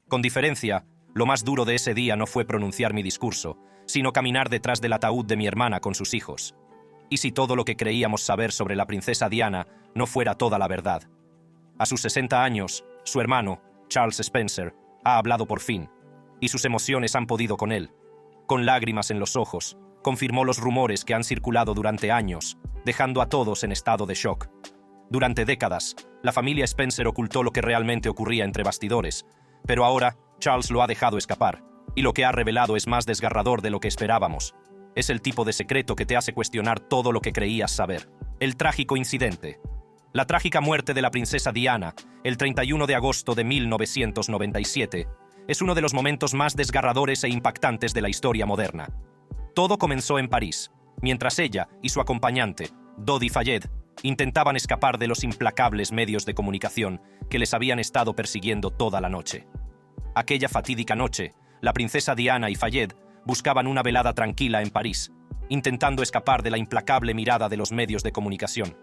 Con diferencia, lo más duro de ese día no fue pronunciar mi discurso, sino caminar detrás del ataúd de mi hermana con sus hijos. ¿Y si todo lo que creíamos saber sobre la princesa Diana no fuera toda la verdad? A sus 60 años, su hermano, Charles Spencer, ha hablado por fin, y sus emociones han podido con él. Con lágrimas en los ojos, confirmó los rumores que han circulado durante años, dejando a todos en estado de shock. Durante décadas, la familia Spencer ocultó lo que realmente ocurría entre bastidores, pero ahora Charles lo ha dejado escapar, y lo que ha revelado es más desgarrador de lo que esperábamos. Es el tipo de secreto que te hace cuestionar todo lo que creías saber. El trágico incidente. La trágica muerte de la princesa Diana, el 31 de agosto de 1997, es uno de los momentos más desgarradores e impactantes de la historia moderna. Todo comenzó en París, mientras ella y su acompañante, Dodi Fayed, intentaban escapar de los implacables medios de comunicación que les habían estado persiguiendo toda la noche. Aquella fatídica noche, la princesa Diana y Fayed buscaban una velada tranquila en París, intentando escapar de la implacable mirada de los medios de comunicación.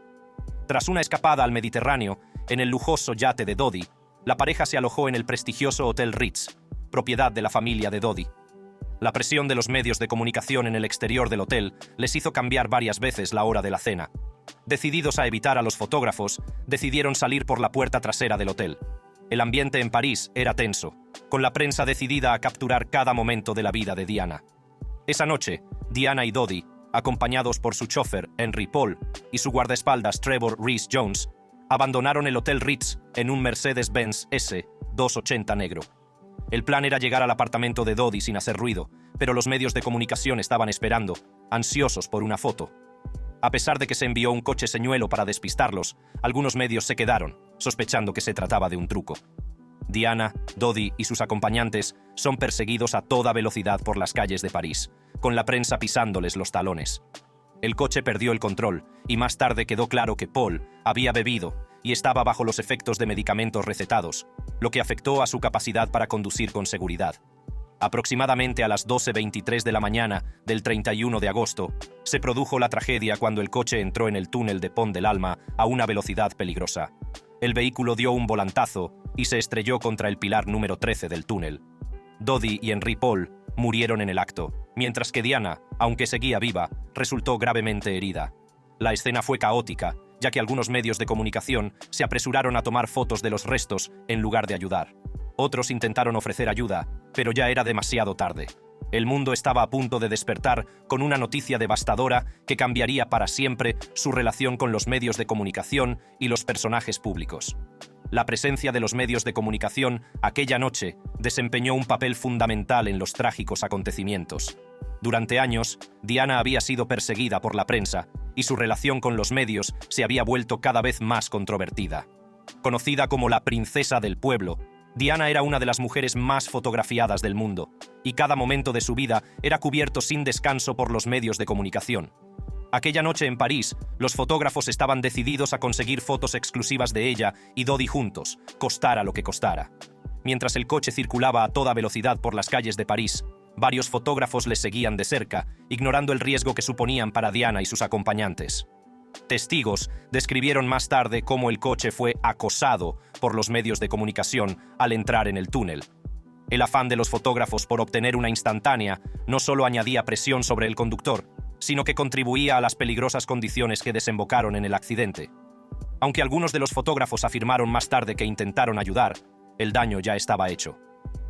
Tras una escapada al Mediterráneo, en el lujoso yate de Dodi, la pareja se alojó en el prestigioso Hotel Ritz, propiedad de la familia de Dodi. La presión de los medios de comunicación en el exterior del hotel les hizo cambiar varias veces la hora de la cena. Decididos a evitar a los fotógrafos, decidieron salir por la puerta trasera del hotel. El ambiente en París era tenso, con la prensa decidida a capturar cada momento de la vida de Diana. Esa noche, Diana y Dodi, acompañados por su chofer, Henry Paul, y su guardaespaldas, Trevor Rees-Jones, abandonaron el Hotel Ritz en un Mercedes-Benz S280 negro. El plan era llegar al apartamento de Dodi sin hacer ruido, pero los medios de comunicación estaban esperando, ansiosos por una foto. A pesar de que se envió un coche señuelo para despistarlos, algunos medios se quedaron, sospechando que se trataba de un truco. Diana, Dodi y sus acompañantes son perseguidos a toda velocidad por las calles de París, con la prensa pisándoles los talones. El coche perdió el control y más tarde quedó claro que Paul había bebido y estaba bajo los efectos de medicamentos recetados, lo que afectó a su capacidad para conducir con seguridad. Aproximadamente a las 12:23 de la mañana del 31 de agosto, se produjo la tragedia cuando el coche entró en el túnel de Pont de l'Alma a una velocidad peligrosa. El vehículo dio un volantazo y se estrelló contra el pilar número 13 del túnel. Dodi y Henry Paul murieron en el acto, mientras que Diana, aunque seguía viva, resultó gravemente herida. La escena fue caótica, ya que algunos medios de comunicación se apresuraron a tomar fotos de los restos en lugar de ayudar. Otros intentaron ofrecer ayuda, pero ya era demasiado tarde. El mundo estaba a punto de despertar con una noticia devastadora que cambiaría para siempre su relación con los medios de comunicación y los personajes públicos. La presencia de los medios de comunicación aquella noche desempeñó un papel fundamental en los trágicos acontecimientos. Durante años, Diana había sido perseguida por la prensa y su relación con los medios se había vuelto cada vez más controvertida. Conocida como la princesa del pueblo, Diana era una de las mujeres más fotografiadas del mundo, y cada momento de su vida era cubierto sin descanso por los medios de comunicación. Aquella noche en París, los fotógrafos estaban decididos a conseguir fotos exclusivas de ella y Dodi juntos, costara lo que costara. Mientras el coche circulaba a toda velocidad por las calles de París, varios fotógrafos les seguían de cerca, ignorando el riesgo que suponían para Diana y sus acompañantes. Testigos describieron más tarde cómo el coche fue acosado por los medios de comunicación al entrar en el túnel. El afán de los fotógrafos por obtener una instantánea no solo añadía presión sobre el conductor, sino que contribuía a las peligrosas condiciones que desembocaron en el accidente. Aunque algunos de los fotógrafos afirmaron más tarde que intentaron ayudar, el daño ya estaba hecho.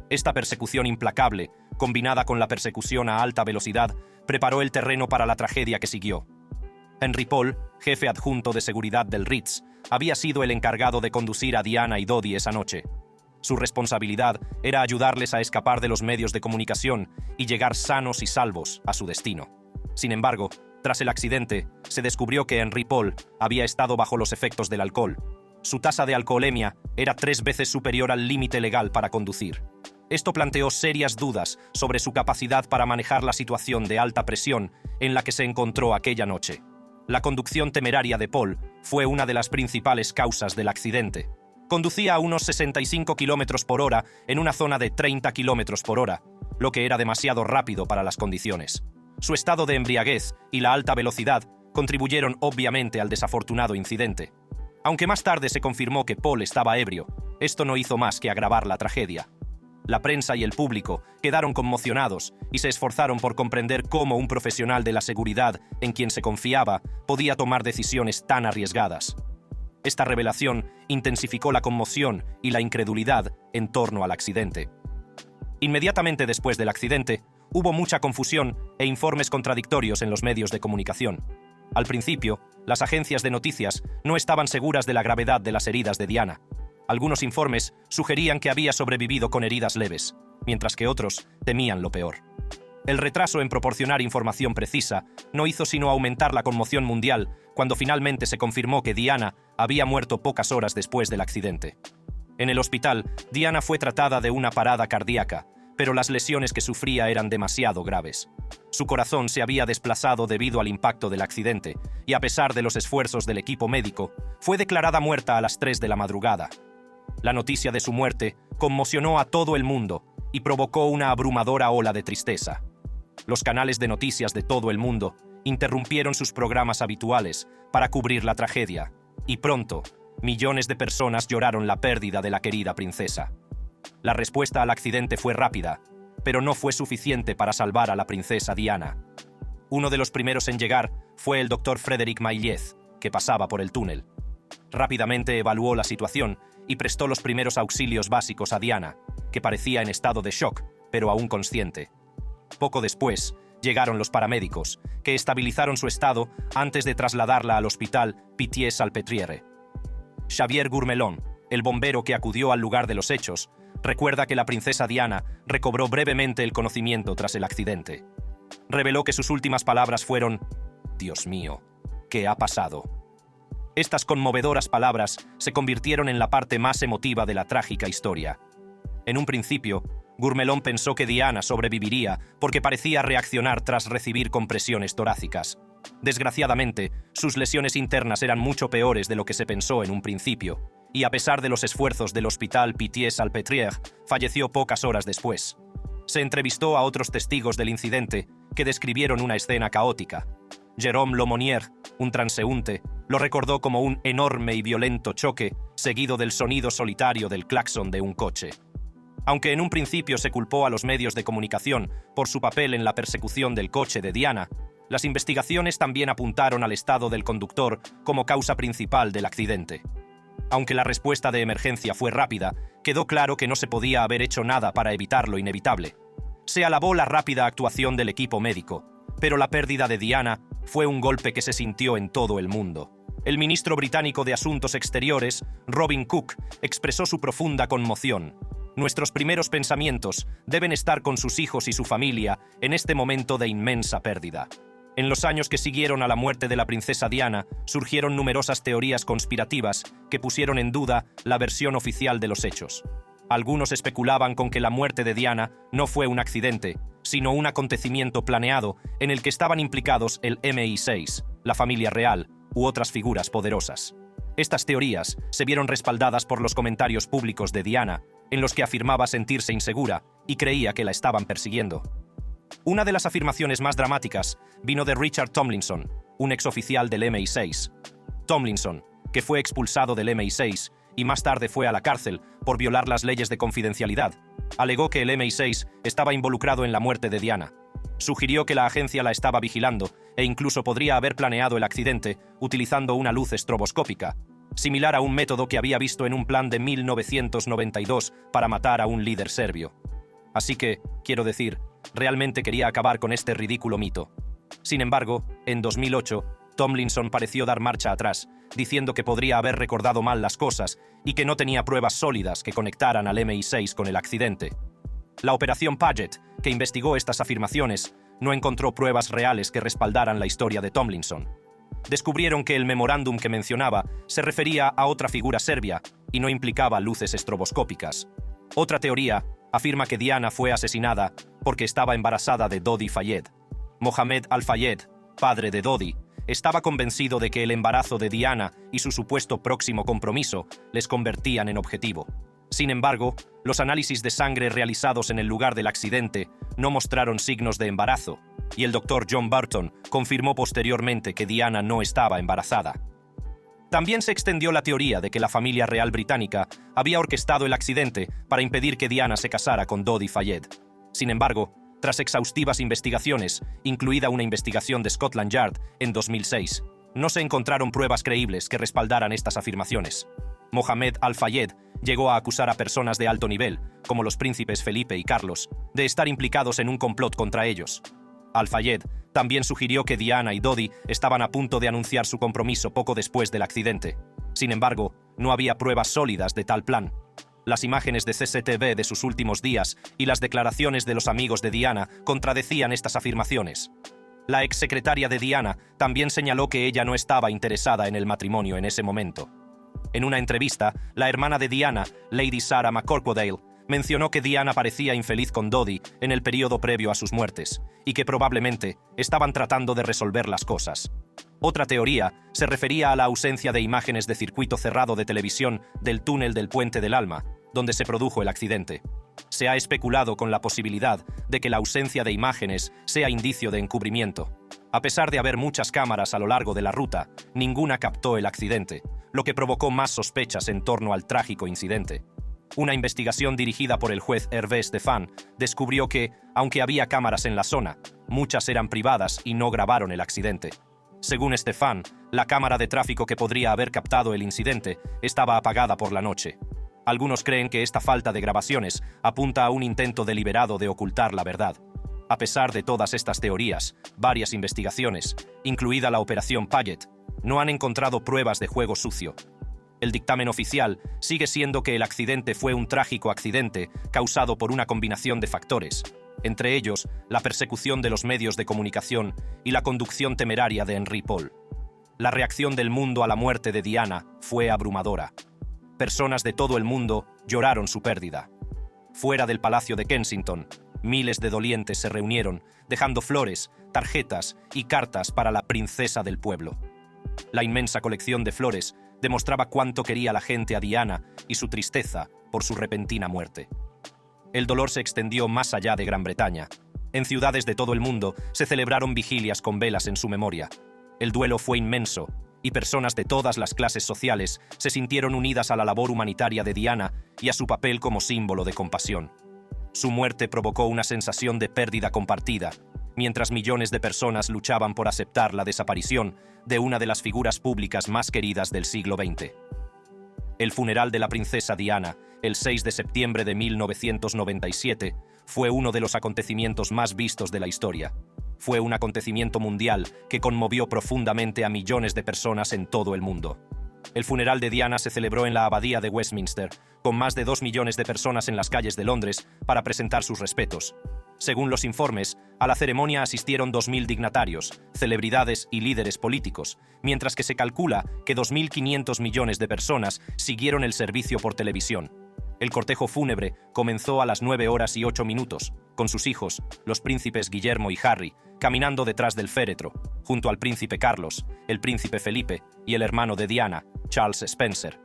Esta persecución implacable, combinada con la persecución a alta velocidad, preparó el terreno para la tragedia que siguió. Henry Paul, jefe adjunto de seguridad del Ritz, había sido el encargado de conducir a Diana y Dodi esa noche. Su responsabilidad era ayudarles a escapar de los medios de comunicación y llegar sanos y salvos a su destino. Sin embargo, tras el accidente, se descubrió que Henry Paul había estado bajo los efectos del alcohol. Su tasa de alcoholemia era 3 veces superior al límite legal para conducir. Esto planteó serias dudas sobre su capacidad para manejar la situación de alta presión en la que se encontró aquella noche. La conducción temeraria de Paul fue una de las principales causas del accidente. Conducía a unos 65 km por hora en una zona de 30 km por hora, lo que era demasiado rápido para las condiciones. Su estado de embriaguez y la alta velocidad contribuyeron obviamente al desafortunado incidente. Aunque más tarde se confirmó que Paul estaba ebrio, esto no hizo más que agravar la tragedia. La prensa y el público quedaron conmocionados y se esforzaron por comprender cómo un profesional de la seguridad en quien se confiaba podía tomar decisiones tan arriesgadas. Esta revelación intensificó la conmoción y la incredulidad en torno al accidente. Inmediatamente después del accidente, hubo mucha confusión e informes contradictorios en los medios de comunicación. Al principio, las agencias de noticias no estaban seguras de la gravedad de las heridas de Diana. Algunos informes sugerían que había sobrevivido con heridas leves, mientras que otros temían lo peor. El retraso en proporcionar información precisa no hizo sino aumentar la conmoción mundial cuando finalmente se confirmó que Diana había muerto pocas horas después del accidente. En el hospital, Diana fue tratada de una parada cardíaca, pero las lesiones que sufría eran demasiado graves. Su corazón se había desplazado debido al impacto del accidente, y a pesar de los esfuerzos del equipo médico, fue declarada muerta a las 3 de la madrugada. La noticia de su muerte conmocionó a todo el mundo y provocó una abrumadora ola de tristeza. Los canales de noticias de todo el mundo interrumpieron sus programas habituales para cubrir la tragedia, y pronto, millones de personas lloraron la pérdida de la querida princesa. La respuesta al accidente fue rápida, pero no fue suficiente para salvar a la princesa Diana. Uno de los primeros en llegar fue el doctor Frédéric Maillet, que pasaba por el túnel. Rápidamente evaluó la situación y prestó los primeros auxilios básicos a Diana, que parecía en estado de shock, pero aún consciente. Poco después, llegaron los paramédicos, que estabilizaron su estado antes de trasladarla al hospital Pitié-Salpêtrière. Xavier Gourmelon, el bombero que acudió al lugar de los hechos, recuerda que la princesa Diana recobró brevemente el conocimiento tras el accidente. Reveló que sus últimas palabras fueron: «Dios mío, ¿qué ha pasado?». Estas conmovedoras palabras se convirtieron en la parte más emotiva de la trágica historia. En un principio, Gourmelon pensó que Diana sobreviviría porque parecía reaccionar tras recibir compresiones torácicas. Desgraciadamente, sus lesiones internas eran mucho peores de lo que se pensó en un principio, y a pesar de los esfuerzos del hospital Pitié-Salpêtrière, falleció pocas horas después. Se entrevistó a otros testigos del incidente que describieron una escena caótica. Jérôme Lemonnier, un transeúnte, lo recordó como un enorme y violento choque seguido del sonido solitario del claxon de un coche. Aunque en un principio se culpó a los medios de comunicación por su papel en la persecución del coche de Diana, las investigaciones también apuntaron al estado del conductor como causa principal del accidente. Aunque la respuesta de emergencia fue rápida, quedó claro que no se podía haber hecho nada para evitar lo inevitable. Se alabó la rápida actuación del equipo médico, pero la pérdida de Diana fue un golpe que se sintió en todo el mundo. El ministro británico de Asuntos Exteriores, Robin Cook, expresó su profunda conmoción. Nuestros primeros pensamientos deben estar con sus hijos y su familia en este momento de inmensa pérdida. En los años que siguieron a la muerte de la princesa Diana, surgieron numerosas teorías conspirativas que pusieron en duda la versión oficial de los hechos. Algunos especulaban con que la muerte de Diana no fue un accidente, sino un acontecimiento planeado en el que estaban implicados el MI6, la familia real u otras figuras poderosas. Estas teorías se vieron respaldadas por los comentarios públicos de Diana, en los que afirmaba sentirse insegura y creía que la estaban persiguiendo. Una de las afirmaciones más dramáticas vino de Richard Tomlinson, un exoficial del MI6. Tomlinson, que fue expulsado del MI6 y más tarde fue a la cárcel por violar las leyes de confidencialidad, alegó que el MI6 estaba involucrado en la muerte de Diana. Sugirió que la agencia la estaba vigilando e incluso podría haber planeado el accidente utilizando una luz estroboscópica, similar a un método que había visto en un plan de 1992 para matar a un líder serbio. Así que, quiero decir, realmente quería acabar con este ridículo mito. Sin embargo, en 2008, Tomlinson pareció dar marcha atrás, diciendo que podría haber recordado mal las cosas y que no tenía pruebas sólidas que conectaran al MI6 con el accidente. La operación Paget, que investigó estas afirmaciones, no encontró pruebas reales que respaldaran la historia de Tomlinson. Descubrieron que el memorándum que mencionaba se refería a otra figura serbia y no implicaba luces estroboscópicas. Otra teoría afirma que Diana fue asesinada porque estaba embarazada de Dodi Fayed. Mohamed Al-Fayed, padre de Dodi, estaba convencido de que el embarazo de Diana y su supuesto próximo compromiso les convertían en objetivo. Sin embargo, los análisis de sangre realizados en el lugar del accidente no mostraron signos de embarazo, y el doctor John Burton confirmó posteriormente que Diana no estaba embarazada. También se extendió la teoría de que la familia real británica había orquestado el accidente para impedir que Diana se casara con Dodi Fayed. Sin embargo, tras exhaustivas investigaciones, incluida una investigación de Scotland Yard en 2006, no se encontraron pruebas creíbles que respaldaran estas afirmaciones. Mohammed Al-Fayed llegó a acusar a personas de alto nivel, como los príncipes Felipe y Carlos, de estar implicados en un complot contra ellos. Al-Fayed también sugirió que Diana y Dodi estaban a punto de anunciar su compromiso poco después del accidente. Sin embargo, no había pruebas sólidas de tal plan. Las imágenes de CCTV de sus últimos días y las declaraciones de los amigos de Diana contradecían estas afirmaciones. La exsecretaria de Diana también señaló que ella no estaba interesada en el matrimonio en ese momento. En una entrevista, la hermana de Diana, Lady Sarah McCorquodale, mencionó que Diana parecía infeliz con Dodi en el periodo previo a sus muertes y que probablemente estaban tratando de resolver las cosas. Otra teoría se refería a la ausencia de imágenes de circuito cerrado de televisión del túnel del Puente del Alma, donde se produjo el accidente. Se ha especulado con la posibilidad de que la ausencia de imágenes sea indicio de encubrimiento. A pesar de haber muchas cámaras a lo largo de la ruta, ninguna captó el accidente, lo que provocó más sospechas en torno al trágico incidente. Una investigación dirigida por el juez Hervé Stephan descubrió que, aunque había cámaras en la zona, muchas eran privadas y no grabaron el accidente. Según Stephan, la cámara de tráfico que podría haber captado el incidente estaba apagada por la noche. Algunos creen que esta falta de grabaciones apunta a un intento deliberado de ocultar la verdad. A pesar de todas estas teorías, varias investigaciones, incluida la Operación Paget, no han encontrado pruebas de juego sucio. El dictamen oficial sigue siendo que el accidente fue un trágico accidente causado por una combinación de factores, entre ellos la persecución de los medios de comunicación y la conducción temeraria de Henry Paul. La reacción del mundo a la muerte de Diana fue abrumadora. Personas de todo el mundo lloraron su pérdida. Fuera del Palacio de Kensington, miles de dolientes se reunieron, dejando flores, tarjetas y cartas para la princesa del pueblo. La inmensa colección de flores demostraba cuánto quería la gente a Diana y su tristeza por su repentina muerte. El dolor se extendió más allá de Gran Bretaña. En ciudades de todo el mundo se celebraron vigilias con velas en su memoria. El duelo fue inmenso, y personas de todas las clases sociales se sintieron unidas a la labor humanitaria de Diana y a su papel como símbolo de compasión. Su muerte provocó una sensación de pérdida compartida, mientras millones de personas luchaban por aceptar la desaparición de una de las figuras públicas más queridas del siglo XX. El funeral de la princesa Diana, el 6 de septiembre de 1997, fue uno de los acontecimientos más vistos de la historia. Fue un acontecimiento mundial que conmovió profundamente a millones de personas en todo el mundo. El funeral de Diana se celebró en la Abadía de Westminster, con más de 2 millones de personas en las calles de Londres para presentar sus respetos. Según los informes, a la ceremonia asistieron 2.000 dignatarios, celebridades y líderes políticos, mientras que se calcula que 2.500 millones de personas siguieron el servicio por televisión. El cortejo fúnebre comenzó a las 9:08, con sus hijos, los príncipes Guillermo y Harry, caminando detrás del féretro, junto al príncipe Carlos, el príncipe Felipe y el hermano de Diana, Charles Spencer.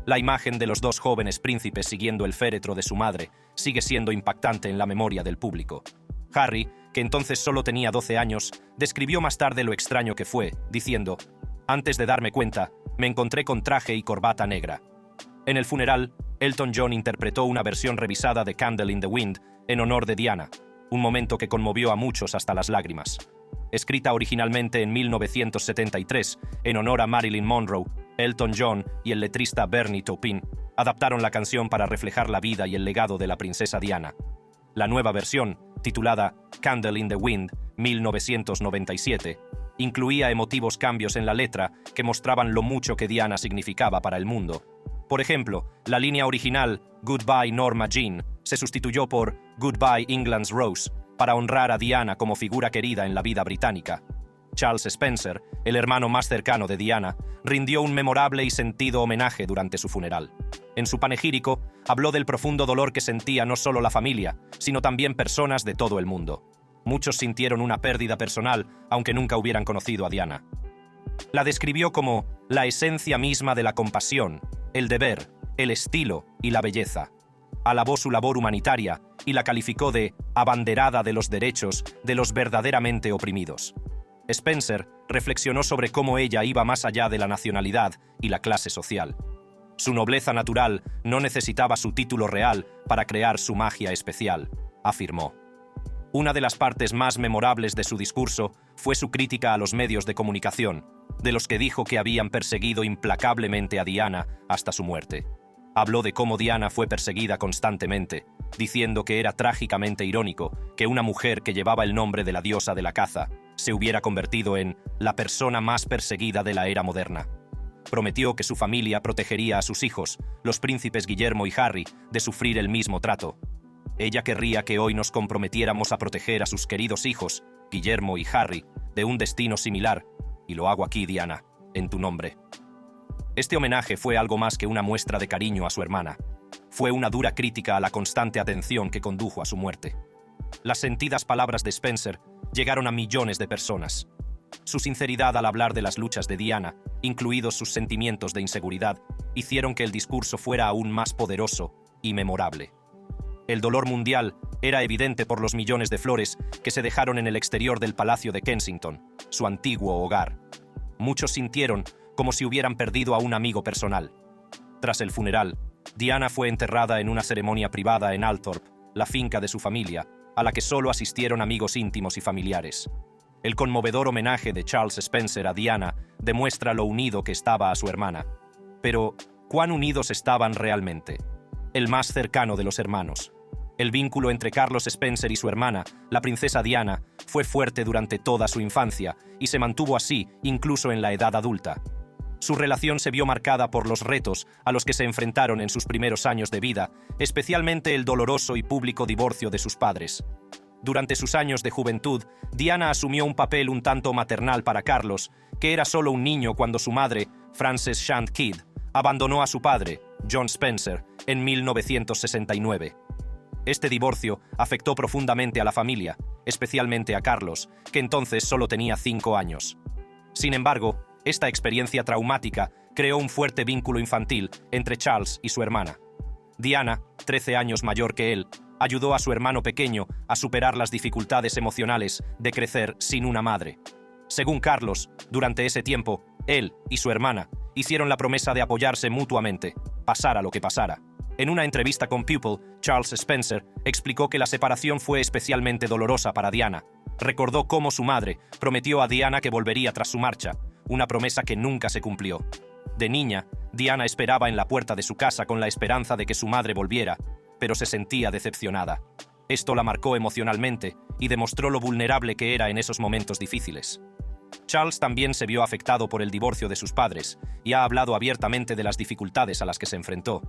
La imagen de los dos jóvenes príncipes siguiendo el féretro de su madre sigue siendo impactante en la memoria del público. Harry, que entonces solo tenía 12 años, describió más tarde lo extraño que fue, diciendo: «Antes de darme cuenta, me encontré con traje y corbata negra». En el funeral, Elton John interpretó una versión revisada de Candle in the Wind en honor de Diana, un momento que conmovió a muchos hasta las lágrimas. Escrita originalmente en 1973 en honor a Marilyn Monroe, Elton John y el letrista Bernie Taupin adaptaron la canción para reflejar la vida y el legado de la princesa Diana. La nueva versión, titulada Candle in the Wind 1997, incluía emotivos cambios en la letra que mostraban lo mucho que Diana significaba para el mundo. Por ejemplo, la línea original Goodbye Norma Jean se sustituyó por Goodbye England's Rose para honrar a Diana como figura querida en la vida británica. Charles Spencer, el hermano más cercano de Diana, rindió un memorable y sentido homenaje durante su funeral. En su panegírico, habló del profundo dolor que sentía no solo la familia, sino también personas de todo el mundo. Muchos sintieron una pérdida personal, aunque nunca hubieran conocido a Diana. La describió como la esencia misma de la compasión, el deber, el estilo y la belleza. Alabó su labor humanitaria y la calificó de abanderada de los derechos de los verdaderamente oprimidos. Spencer reflexionó sobre cómo ella iba más allá de la nacionalidad y la clase social. Su nobleza natural no necesitaba su título real para crear su magia especial, afirmó. Una de las partes más memorables de su discurso fue su crítica a los medios de comunicación, de los que dijo que habían perseguido implacablemente a Diana hasta su muerte. Habló de cómo Diana fue perseguida constantemente, diciendo que era trágicamente irónico que una mujer que llevaba el nombre de la diosa de la caza se hubiera convertido en la persona más perseguida de la era moderna. Prometió que su familia protegería a sus hijos, los príncipes Guillermo y Harry, de sufrir el mismo trato. Ella querría que hoy nos comprometiéramos a proteger a sus queridos hijos, Guillermo y Harry, de un destino similar, y lo hago aquí, Diana, en tu nombre. Este homenaje fue algo más que una muestra de cariño a su hermana. Fue una dura crítica a la constante atención que condujo a su muerte. Las sentidas palabras de Spencer llegaron a millones de personas. Su sinceridad al hablar de las luchas de Diana, incluidos sus sentimientos de inseguridad, hicieron que el discurso fuera aún más poderoso y memorable. El dolor mundial era evidente por los millones de flores que se dejaron en el exterior del Palacio de Kensington, su antiguo hogar. Muchos sintieron como si hubieran perdido a un amigo personal. Tras el funeral, Diana fue enterrada en una ceremonia privada en Althorp, la finca de su familia, a la que solo asistieron amigos íntimos y familiares. El conmovedor homenaje de Charles Spencer a Diana demuestra lo unido que estaba a su hermana. Pero, ¿cuán unidos estaban realmente? El más cercano de los hermanos. El vínculo entre Carlos Spencer y su hermana, la princesa Diana, fue fuerte durante toda su infancia y se mantuvo así incluso en la edad adulta. Su relación se vio marcada por los retos a los que se enfrentaron en sus primeros años de vida, especialmente el doloroso y público divorcio de sus padres. Durante sus años de juventud, Diana asumió un papel un tanto maternal para Carlos, que era solo un niño cuando su madre, Frances Shand Kidd, abandonó a su padre, John Spencer, en 1969. Este divorcio afectó profundamente a la familia, especialmente a Carlos, que entonces solo tenía 5 años. Sin embargo, esta experiencia traumática creó un fuerte vínculo infantil entre Charles y su hermana. Diana, 13 años mayor que él, ayudó a su hermano pequeño a superar las dificultades emocionales de crecer sin una madre. Según Carlos, durante ese tiempo, él y su hermana hicieron la promesa de apoyarse mutuamente, pasara lo que pasara. En una entrevista con People, Charles Spencer explicó que la separación fue especialmente dolorosa para Diana. Recordó cómo su madre prometió a Diana que volvería tras su marcha, una promesa que nunca se cumplió. De niña, Diana esperaba en la puerta de su casa con la esperanza de que su madre volviera, pero se sentía decepcionada. Esto la marcó emocionalmente y demostró lo vulnerable que era en esos momentos difíciles. Charles también se vio afectado por el divorcio de sus padres y ha hablado abiertamente de las dificultades a las que se enfrentó.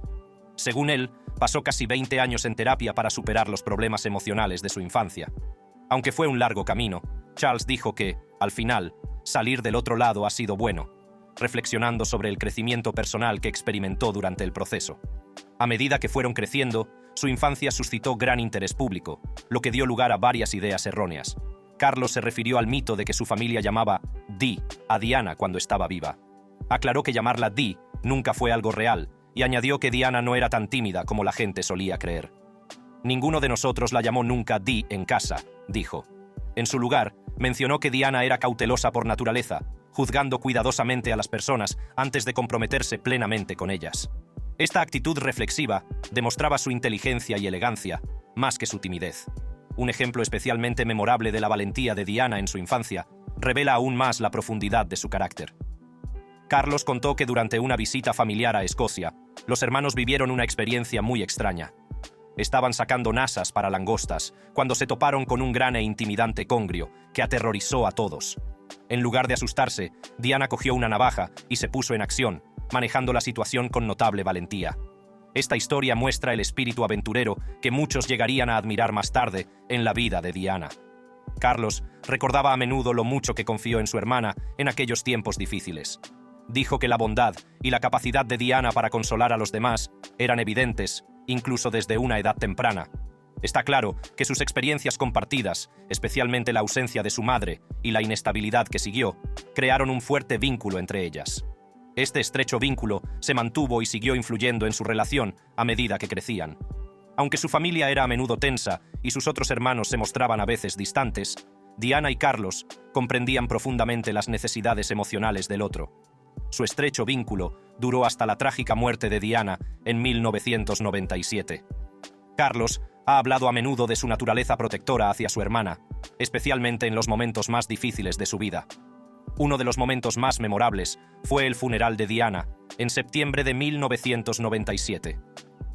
Según él, pasó casi 20 años en terapia para superar los problemas emocionales de su infancia. Aunque fue un largo camino, Charles dijo que, al final, salir del otro lado ha sido bueno, reflexionando sobre el crecimiento personal que experimentó durante el proceso. A medida que fueron creciendo, su infancia suscitó gran interés público, lo que dio lugar a varias ideas erróneas. Carlos se refirió al mito de que su familia llamaba Di a Diana cuando estaba viva. Aclaró que llamarla Di nunca fue algo real y añadió que Diana no era tan tímida como la gente solía creer. Ninguno de nosotros la llamó nunca Di en casa, dijo. En su lugar, mencionó que Diana era cautelosa por naturaleza, juzgando cuidadosamente a las personas antes de comprometerse plenamente con ellas. Esta actitud reflexiva demostraba su inteligencia y elegancia, más que su timidez. Un ejemplo especialmente memorable de la valentía de Diana en su infancia revela aún más la profundidad de su carácter. Carlos contó que durante una visita familiar a Escocia, los hermanos vivieron una experiencia muy extraña. Estaban sacando nasas para langostas cuando se toparon con un gran e intimidante congrio que aterrorizó a todos. En lugar de asustarse, Diana cogió una navaja y se puso en acción, manejando la situación con notable valentía. Esta historia muestra el espíritu aventurero que muchos llegarían a admirar más tarde en la vida de Diana. Carlos recordaba a menudo lo mucho que confió en su hermana en aquellos tiempos difíciles. Dijo que la bondad y la capacidad de Diana para consolar a los demás eran evidentes, incluso desde una edad temprana. Está claro que sus experiencias compartidas, especialmente la ausencia de su madre y la inestabilidad que siguió, crearon un fuerte vínculo entre ellas. Este estrecho vínculo se mantuvo y siguió influyendo en su relación a medida que crecían. Aunque su familia era a menudo tensa y sus otros hermanos se mostraban a veces distantes, Diana y Carlos comprendían profundamente las necesidades emocionales del otro. Su estrecho vínculo duró hasta la trágica muerte de Diana en 1997. Carlos ha hablado a menudo de su naturaleza protectora hacia su hermana, especialmente en los momentos más difíciles de su vida. Uno de los momentos más memorables fue el funeral de Diana, en septiembre de 1997.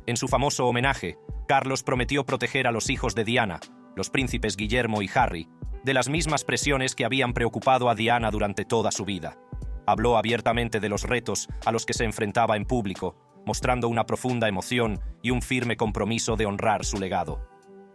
En su famoso homenaje, Carlos prometió proteger a los hijos de Diana, los príncipes Guillermo y Harry, de las mismas presiones que habían preocupado a Diana durante toda su vida. Habló abiertamente de los retos a los que se enfrentaba en público, mostrando una profunda emoción y un firme compromiso de honrar su legado.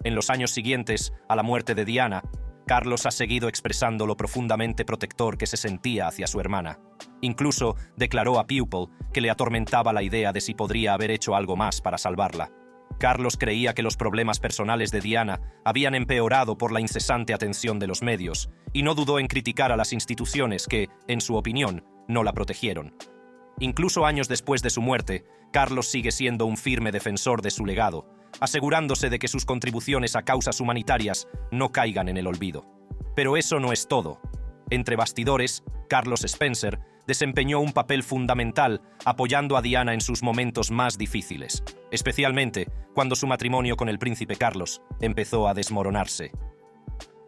En los años siguientes a la muerte de Diana, Carlos ha seguido expresando lo profundamente protector que se sentía hacia su hermana. Incluso declaró a People que le atormentaba la idea de si podría haber hecho algo más para salvarla. Carlos creía que los problemas personales de Diana habían empeorado por la incesante atención de los medios, y no dudó en criticar a las instituciones que, en su opinión, no la protegieron. Incluso años después de su muerte, Carlos sigue siendo un firme defensor de su legado, asegurándose de que sus contribuciones a causas humanitarias no caigan en el olvido. Pero eso no es todo. Entre bastidores, Carlos Spencer desempeñó un papel fundamental apoyando a Diana en sus momentos más difíciles, especialmente cuando su matrimonio con el príncipe Carlos empezó a desmoronarse.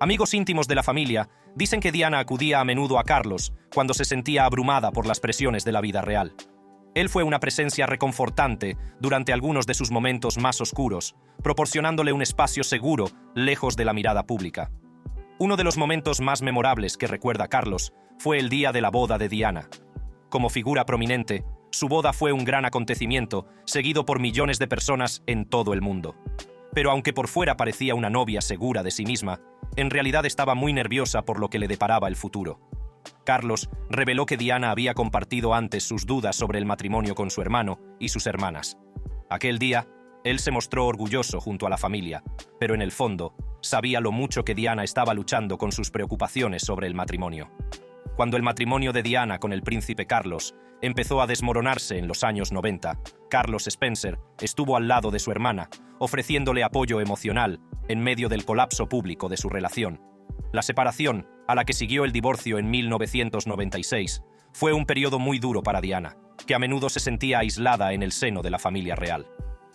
Amigos íntimos de la familia dicen que Diana acudía a menudo a Carlos cuando se sentía abrumada por las presiones de la vida real. Él fue una presencia reconfortante durante algunos de sus momentos más oscuros, proporcionándole un espacio seguro lejos de la mirada pública. Uno de los momentos más memorables que recuerda Carlos fue el día de la boda de Diana. Como figura prominente, su boda fue un gran acontecimiento, seguido por millones de personas en todo el mundo. Pero aunque por fuera parecía una novia segura de sí misma, en realidad estaba muy nerviosa por lo que le deparaba el futuro. Carlos reveló que Diana había compartido antes sus dudas sobre el matrimonio con su hermano y sus hermanas. Aquel día, él se mostró orgulloso junto a la familia, pero en el fondo, sabía lo mucho que Diana estaba luchando con sus preocupaciones sobre el matrimonio. Cuando el matrimonio de Diana con el príncipe Carlos empezó a desmoronarse en los años 90, Carlos Spencer estuvo al lado de su hermana, ofreciéndole apoyo emocional en medio del colapso público de su relación. La separación, a la que siguió el divorcio en 1996, fue un periodo muy duro para Diana, que a menudo se sentía aislada en el seno de la familia real.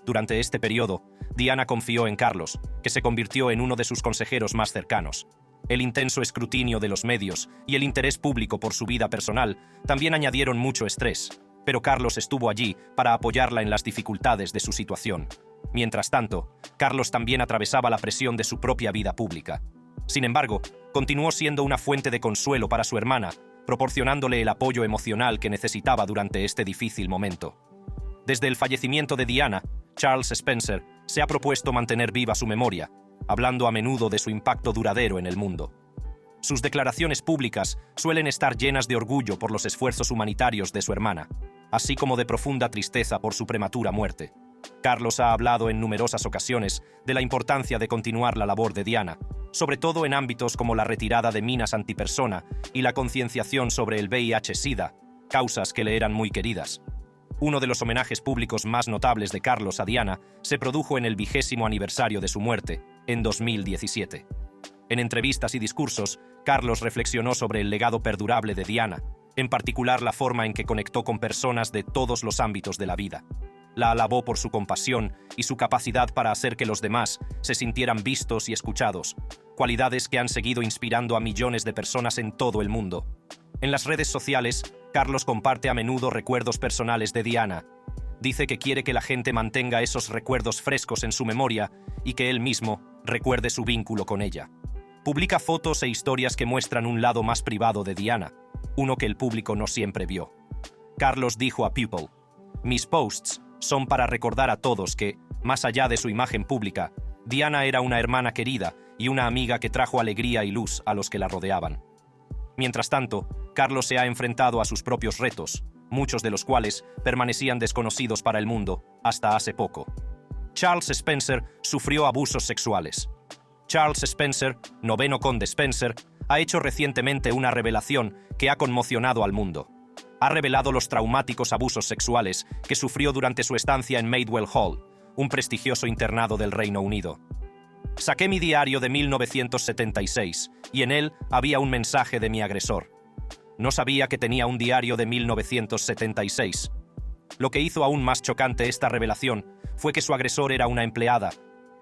Durante este periodo, Diana confió en Carlos, que se convirtió en uno de sus consejeros más cercanos. El intenso escrutinio de los medios y el interés público por su vida personal también añadieron mucho estrés, pero Carlos estuvo allí para apoyarla en las dificultades de su situación. Mientras tanto, Carlos también atravesaba la presión de su propia vida pública. Sin embargo, continuó siendo una fuente de consuelo para su hermana, proporcionándole el apoyo emocional que necesitaba durante este difícil momento. Desde el fallecimiento de Diana, Charles Spencer se ha propuesto mantener viva su memoria, hablando a menudo de su impacto duradero en el mundo. Sus declaraciones públicas suelen estar llenas de orgullo por los esfuerzos humanitarios de su hermana, así como de profunda tristeza por su prematura muerte. Carlos ha hablado en numerosas ocasiones de la importancia de continuar la labor de Diana, sobre todo en ámbitos como la retirada de minas antipersona y la concienciación sobre el VIH-Sida, causas que le eran muy queridas. Uno de los homenajes públicos más notables de Carlos a Diana se produjo en el 20º aniversario de su muerte, en 2017. En entrevistas y discursos, Carlos reflexionó sobre el legado perdurable de Diana, en particular la forma en que conectó con personas de todos los ámbitos de la vida. La alabó por su compasión y su capacidad para hacer que los demás se sintieran vistos y escuchados, cualidades que han seguido inspirando a millones de personas en todo el mundo. En las redes sociales, Carlos comparte a menudo recuerdos personales de Diana. Dice que quiere que la gente mantenga esos recuerdos frescos en su memoria y que él mismo recuerde su vínculo con ella. Publica fotos e historias que muestran un lado más privado de Diana, uno que el público no siempre vio. Carlos dijo a People: "Mis posts son para recordar a todos que, más allá de su imagen pública, Diana era una hermana querida y una amiga que trajo alegría y luz a los que la rodeaban". Mientras tanto, Carlos se ha enfrentado a sus propios retos, muchos de los cuales permanecían desconocidos para el mundo hasta hace poco. Charles Spencer sufrió abusos sexuales. Charles Spencer, 9º conde Spencer, ha hecho recientemente una revelación que ha conmocionado al mundo. Ha revelado los traumáticos abusos sexuales que sufrió durante su estancia en Maidwell Hall, un prestigioso internado del Reino Unido. Saqué mi diario de 1976 y en él había un mensaje de mi agresor. No sabía que tenía un diario de 1976. Lo que hizo aún más chocante esta revelación fue que su agresor era una empleada.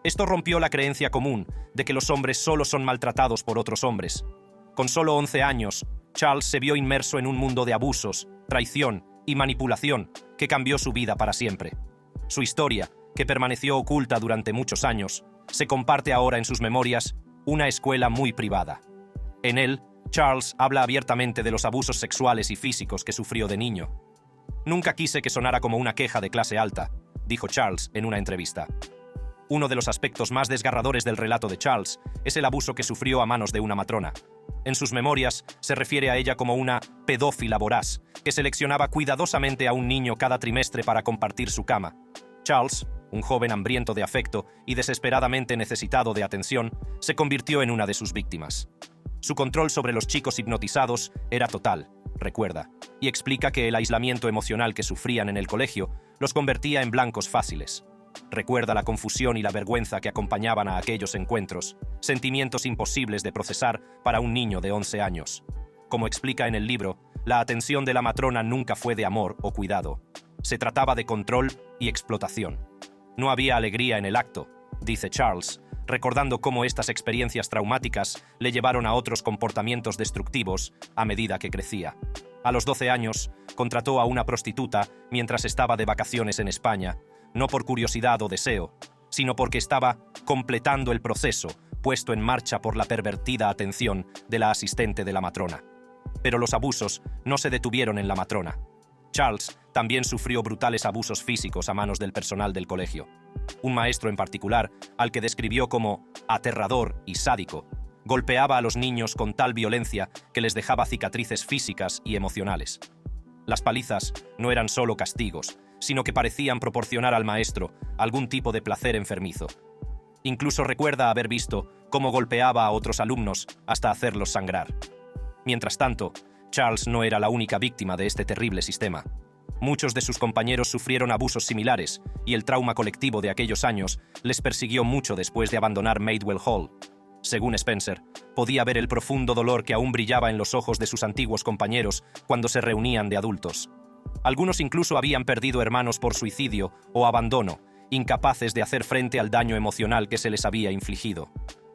Esto rompió la creencia común de que los hombres solo son maltratados por otros hombres. Con solo 11 años, Charles se vio inmerso en un mundo de abusos, traición y manipulación que cambió su vida para siempre. Su historia, que permaneció oculta durante muchos años, se comparte ahora en sus memorias, Una escuela muy privada. En él, Charles habla abiertamente de los abusos sexuales y físicos que sufrió de niño. «Nunca quise que sonara como una queja de clase alta», dijo Charles en una entrevista. Uno de los aspectos más desgarradores del relato de Charles es el abuso que sufrió a manos de una matrona. En sus memorias se refiere a ella como una pedófila voraz, que seleccionaba cuidadosamente a un niño cada trimestre para compartir su cama. Charles, un joven hambriento de afecto y desesperadamente necesitado de atención, se convirtió en una de sus víctimas. Su control sobre los chicos hipnotizados era total, recuerda, y explica que el aislamiento emocional que sufrían en el colegio los convertía en blancos fáciles. Recuerda la confusión y la vergüenza que acompañaban a aquellos encuentros, sentimientos imposibles de procesar para un niño de 11 años. Como explica en el libro, la atención de la matrona nunca fue de amor o cuidado. Se trataba de control y explotación. No había alegría en el acto, dice Charles, recordando cómo estas experiencias traumáticas le llevaron a otros comportamientos destructivos a medida que crecía. A los 12 años, contrató a una prostituta mientras estaba de vacaciones en España, no por curiosidad o deseo, sino porque estaba completando el proceso puesto en marcha por la pervertida atención de la asistente de la matrona. Pero los abusos no se detuvieron en la matrona. Charles también sufrió brutales abusos físicos a manos del personal del colegio. Un maestro en particular, al que describió como aterrador y sádico, golpeaba a los niños con tal violencia que les dejaba cicatrices físicas y emocionales. Las palizas no eran solo castigos, sino que parecían proporcionar al maestro algún tipo de placer enfermizo. Incluso recuerda haber visto cómo golpeaba a otros alumnos hasta hacerlos sangrar. Mientras tanto, Charles no era la única víctima de este terrible sistema. Muchos de sus compañeros sufrieron abusos similares y el trauma colectivo de aquellos años les persiguió mucho después de abandonar Maidwell Hall. Según Spencer, podía ver el profundo dolor que aún brillaba en los ojos de sus antiguos compañeros cuando se reunían de adultos. Algunos incluso habían perdido hermanos por suicidio o abandono, incapaces de hacer frente al daño emocional que se les había infligido.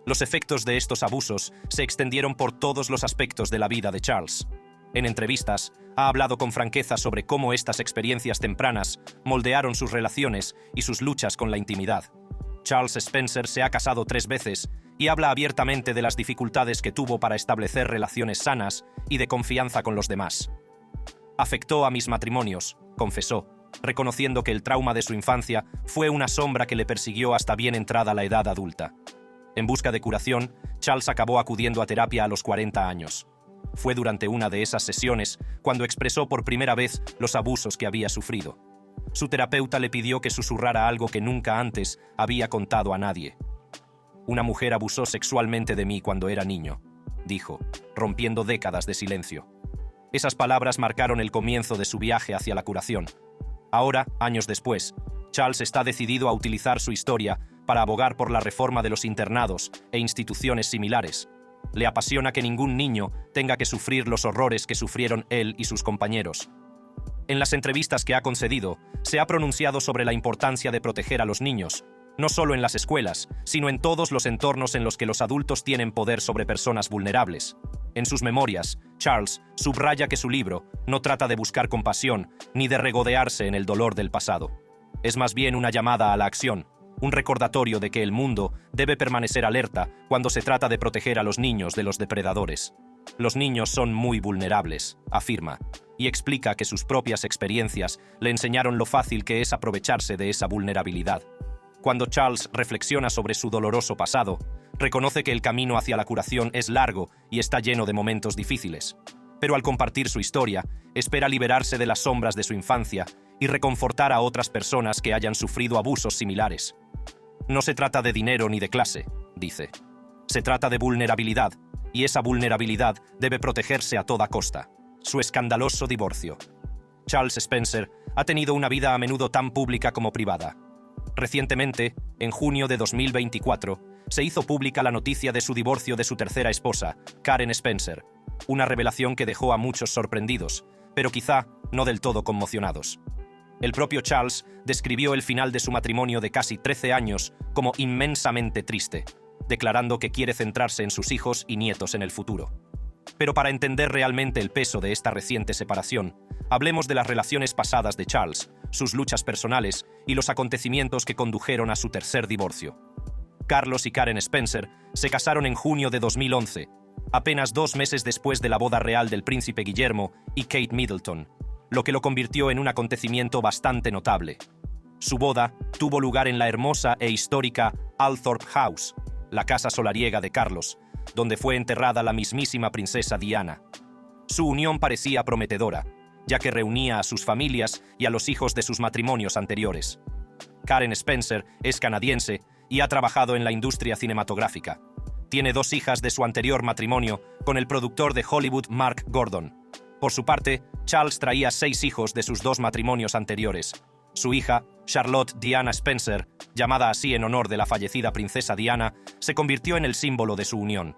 Los efectos de estos abusos se extendieron por todos los aspectos de la vida de Charles. En entrevistas, ha hablado con franqueza sobre cómo estas experiencias tempranas moldearon sus relaciones y sus luchas con la intimidad. Charles Spencer se ha casado 3 veces y habla abiertamente de las dificultades que tuvo para establecer relaciones sanas y de confianza con los demás. Afectó a mis matrimonios, confesó, reconociendo que el trauma de su infancia fue una sombra que le persiguió hasta bien entrada la edad adulta. En busca de curación, Charles acabó acudiendo a terapia a los 40 años. Fue durante una de esas sesiones cuando expresó por primera vez los abusos que había sufrido. Su terapeuta le pidió que susurrara algo que nunca antes había contado a nadie. «Una mujer abusó sexualmente de mí cuando era niño», dijo, rompiendo décadas de silencio. Esas palabras marcaron el comienzo de su viaje hacia la curación. Ahora, años después, Charles está decidido a utilizar su historia para abogar por la reforma de los internados e instituciones similares. Le apasiona que ningún niño tenga que sufrir los horrores que sufrieron él y sus compañeros. En las entrevistas que ha concedido, se ha pronunciado sobre la importancia de proteger a los niños, no solo en las escuelas, sino en todos los entornos en los que los adultos tienen poder sobre personas vulnerables. En sus memorias, Charles subraya que su libro no trata de buscar compasión ni de regodearse en el dolor del pasado. Es más bien una llamada a la acción, un recordatorio de que el mundo debe permanecer alerta cuando se trata de proteger a los niños de los depredadores. Los niños son muy vulnerables, afirma, y explica que sus propias experiencias le enseñaron lo fácil que es aprovecharse de esa vulnerabilidad. Cuando Charles reflexiona sobre su doloroso pasado, reconoce que el camino hacia la curación es largo y está lleno de momentos difíciles. Pero al compartir su historia, espera liberarse de las sombras de su infancia y reconfortar a otras personas que hayan sufrido abusos similares. No se trata de dinero ni de clase, dice. Se trata de vulnerabilidad, y esa vulnerabilidad debe protegerse a toda costa. Su escandaloso divorcio. Charles Spencer ha tenido una vida a menudo tan pública como privada. Recientemente, en junio de 2024, se hizo pública la noticia de su divorcio de su tercera esposa, Karen Spencer, una revelación que dejó a muchos sorprendidos, pero quizá no del todo conmocionados. El propio Charles describió el final de su matrimonio de casi 13 años como inmensamente triste, declarando que quiere centrarse en sus hijos y nietos en el futuro. Pero para entender realmente el peso de esta reciente separación, hablemos de las relaciones pasadas de Charles, sus luchas personales y los acontecimientos que condujeron a su tercer divorcio. Carlos y Karen Spencer se casaron en junio de 2011, apenas 2 meses después de la boda real del príncipe Guillermo y Kate Middleton, lo que lo convirtió en un acontecimiento bastante notable. Su boda tuvo lugar en la hermosa e histórica Althorp House, la casa solariega de Carlos, donde fue enterrada la mismísima princesa Diana. Su unión parecía prometedora, ya que reunía a sus familias y a los hijos de sus matrimonios anteriores. Karen Spencer es canadiense y ha trabajado en la industria cinematográfica. Tiene 2 hijas de su anterior matrimonio con el productor de Hollywood Mark Gordon. Por su parte, Charles traía 6 hijos de sus 2 matrimonios anteriores. Su hija, Charlotte Diana Spencer, llamada así en honor de la fallecida princesa Diana, se convirtió en el símbolo de su unión.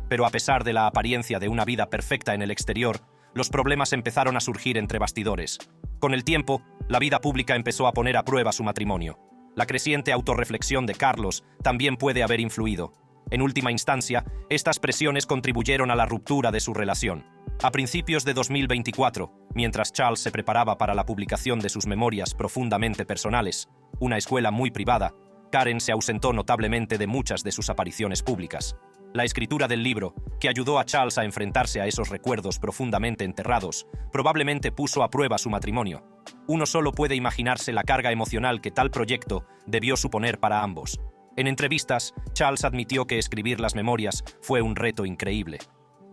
Pero a pesar de la apariencia de una vida perfecta en el exterior, los problemas empezaron a surgir entre bastidores. Con el tiempo, la vida pública empezó a poner a prueba su matrimonio. La creciente autorreflexión de Carlos también puede haber influido. En última instancia, estas presiones contribuyeron a la ruptura de su relación. A principios de 2024, mientras Charles se preparaba para la publicación de sus memorias profundamente personales, una escuela muy privada, Karen se ausentó notablemente de muchas de sus apariciones públicas. La escritura del libro, que ayudó a Charles a enfrentarse a esos recuerdos profundamente enterrados, probablemente puso a prueba su matrimonio. Uno solo puede imaginarse la carga emocional que tal proyecto debió suponer para ambos. En entrevistas, Charles admitió que escribir las memorias fue un reto increíble.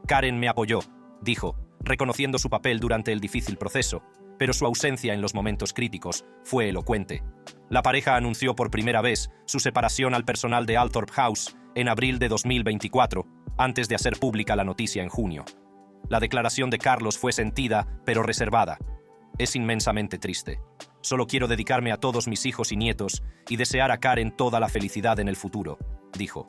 Karen me apoyó, dijo, reconociendo su papel durante el difícil proceso, pero su ausencia en los momentos críticos fue elocuente. La pareja anunció por primera vez su separación al personal de Althorp House en abril de 2024, antes de hacer pública la noticia en junio. La declaración de Carlos fue sentida, pero reservada. Es inmensamente triste. Solo quiero dedicarme a todos mis hijos y nietos y desear a Karen toda la felicidad en el futuro, dijo.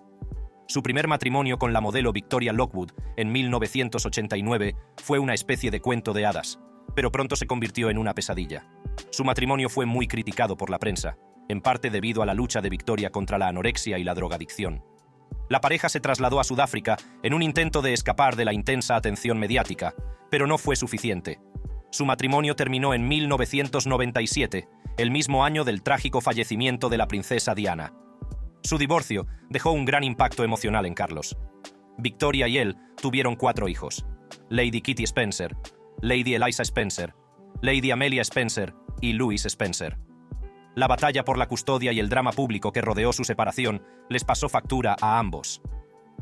Su primer matrimonio con la modelo Victoria Lockwood en 1989 fue una especie de cuento de hadas, pero pronto se convirtió en una pesadilla. Su matrimonio fue muy criticado por la prensa, en parte debido a la lucha de Victoria contra la anorexia y la drogadicción. La pareja se trasladó a Sudáfrica en un intento de escapar de la intensa atención mediática, pero no fue suficiente. Su matrimonio terminó en 1997, el mismo año del trágico fallecimiento de la princesa Diana. Su divorcio dejó un gran impacto emocional en Carlos. Victoria y él tuvieron 4 hijos: Lady Kitty Spencer, Lady Eliza Spencer, Lady Amelia Spencer y Louis Spencer. La batalla por la custodia y el drama público que rodeó su separación les pasó factura a ambos.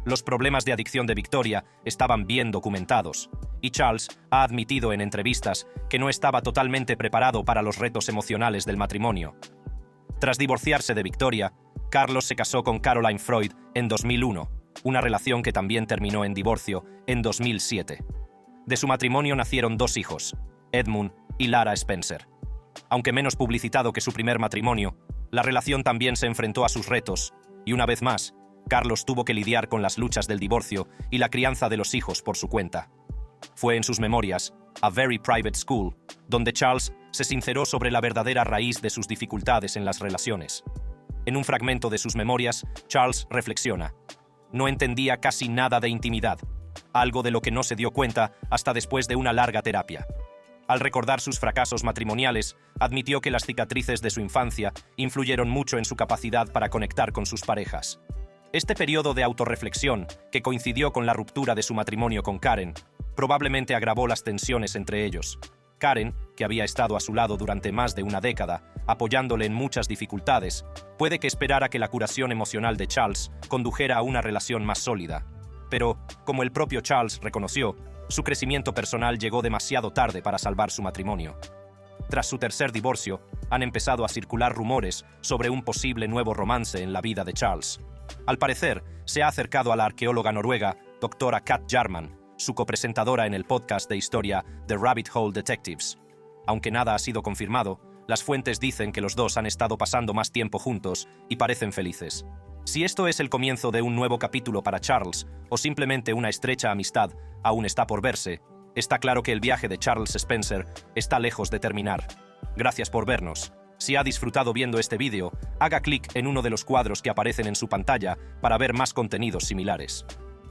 Los problemas de adicción de Victoria estaban bien documentados, y Charles ha admitido en entrevistas que no estaba totalmente preparado para los retos emocionales del matrimonio. Tras divorciarse de Victoria, Carlos se casó con Caroline Freud en 2001, una relación que también terminó en divorcio en 2007. De su matrimonio nacieron 2 hijos, Edmund y Lara Spencer. Aunque menos publicitado que su primer matrimonio, la relación también se enfrentó a sus retos, y una vez más, Carlos tuvo que lidiar con las luchas del divorcio y la crianza de los hijos por su cuenta. Fue en sus memorias, A Very Private School, donde Charles se sinceró sobre la verdadera raíz de sus dificultades en las relaciones. En un fragmento de sus memorias, Charles reflexiona: no entendía casi nada de intimidad, algo de lo que no se dio cuenta hasta después de una larga terapia. Al recordar sus fracasos matrimoniales, admitió que las cicatrices de su infancia influyeron mucho en su capacidad para conectar con sus parejas. Este periodo de autorreflexión, que coincidió con la ruptura de su matrimonio con Karen, probablemente agravó las tensiones entre ellos. Karen, que había estado a su lado durante más de una década, apoyándole en muchas dificultades, puede que esperara que la curación emocional de Charles condujera a una relación más sólida. Pero, como el propio Charles reconoció, su crecimiento personal llegó demasiado tarde para salvar su matrimonio. Tras su tercer divorcio, han empezado a circular rumores sobre un posible nuevo romance en la vida de Charles. Al parecer, se ha acercado a la arqueóloga noruega, doctora Kat Jarman, su copresentadora en el podcast de historia The Rabbit Hole Detectives. Aunque nada ha sido confirmado, las fuentes dicen que los dos han estado pasando más tiempo juntos y parecen felices. Si esto es el comienzo de un nuevo capítulo para Charles, o simplemente una estrecha amistad, aún está por verse, está claro que el viaje de Charles Spencer está lejos de terminar. Gracias por vernos. Si ha disfrutado viendo este vídeo, haga clic en uno de los cuadros que aparecen en su pantalla para ver más contenidos similares.